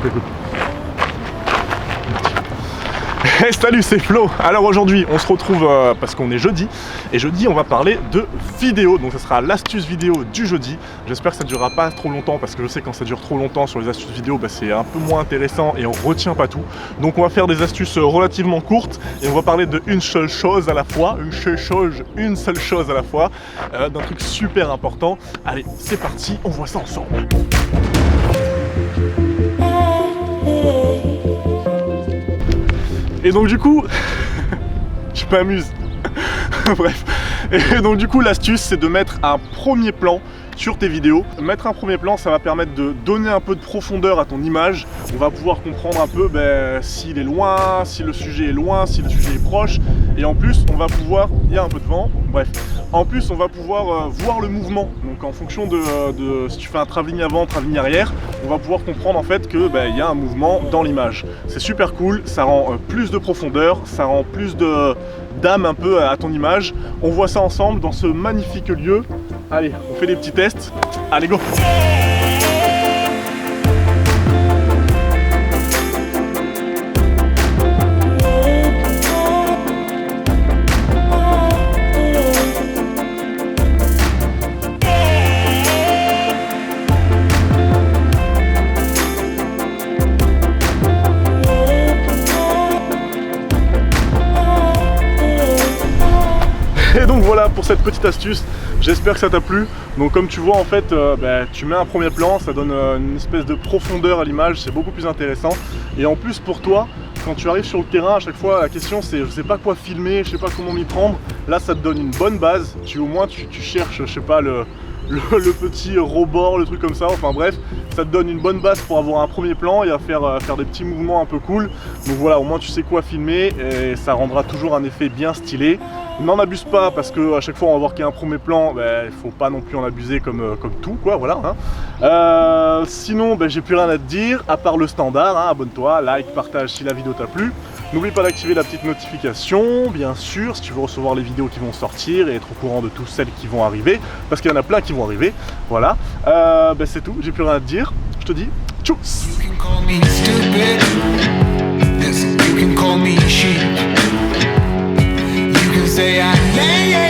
Écoute. Hey, salut, c'est Flo. Alors aujourd'hui on se retrouve parce qu'on est jeudi, et jeudi on va parler de vidéo, donc ça sera l'astuce vidéo du jeudi. J'espère que ça ne durera pas trop longtemps, parce que je sais que quand ça dure trop longtemps sur les astuces vidéo, bah, c'est un peu moins intéressant et on retient pas tout. Donc on va faire des astuces relativement courtes et on va parler de une seule chose à la fois, d'un truc super important. Allez, c'est parti, on voit ça ensemble. Et donc du coup, je m'amuse. Bref. Et donc du coup, l'astuce, c'est de mettre un premier plan sur tes vidéos. Mettre un premier plan, ça va permettre de donner un peu de profondeur à ton image. On va pouvoir comprendre un peu s'il est loin, si le sujet est loin, si le sujet est proche. Et en plus, on va pouvoir, il y a un peu de vent, bref. En plus, on va pouvoir voir le mouvement. Donc en fonction de si tu fais un travelling avant, travelling arrière, on va pouvoir comprendre en fait que il y a un mouvement dans l'image. C'est super cool, ça rend plus de profondeur, ça rend plus d'âme un peu à ton image. On voit ça ensemble dans ce magnifique lieu. Allez, on fait des petits tests. Allez, go! Et donc voilà pour cette petite astuce, j'espère que ça t'a plu. Donc comme tu vois en fait, tu mets un premier plan, ça donne une espèce de profondeur à l'image, c'est beaucoup plus intéressant. Et en plus pour toi, quand tu arrives sur le terrain, à chaque fois la question c'est je sais pas quoi filmer, je sais pas comment m'y prendre. Là ça te donne une bonne base, au moins tu cherches, je sais pas, le petit rebord, le truc comme ça, enfin bref, ça te donne une bonne base pour avoir un premier plan et à faire des petits mouvements un peu cool. Donc voilà, au moins tu sais quoi filmer et ça rendra toujours un effet bien stylé. N'en abuse pas parce que à chaque fois on va voir qu'il y a un premier plan, il faut pas non plus en abuser comme tout quoi, voilà. Hein. Sinon j'ai plus rien à te dire, à part le standard, hein, abonne-toi, like, partage si la vidéo t'a plu. N'oublie pas d'activer la petite notification, bien sûr, si tu veux recevoir les vidéos qui vont sortir et être au courant de toutes celles qui vont arriver, parce qu'il y en a plein qui vont arriver, voilà. C'est tout, j'ai plus rien à te dire, je te dis tchuss. Say I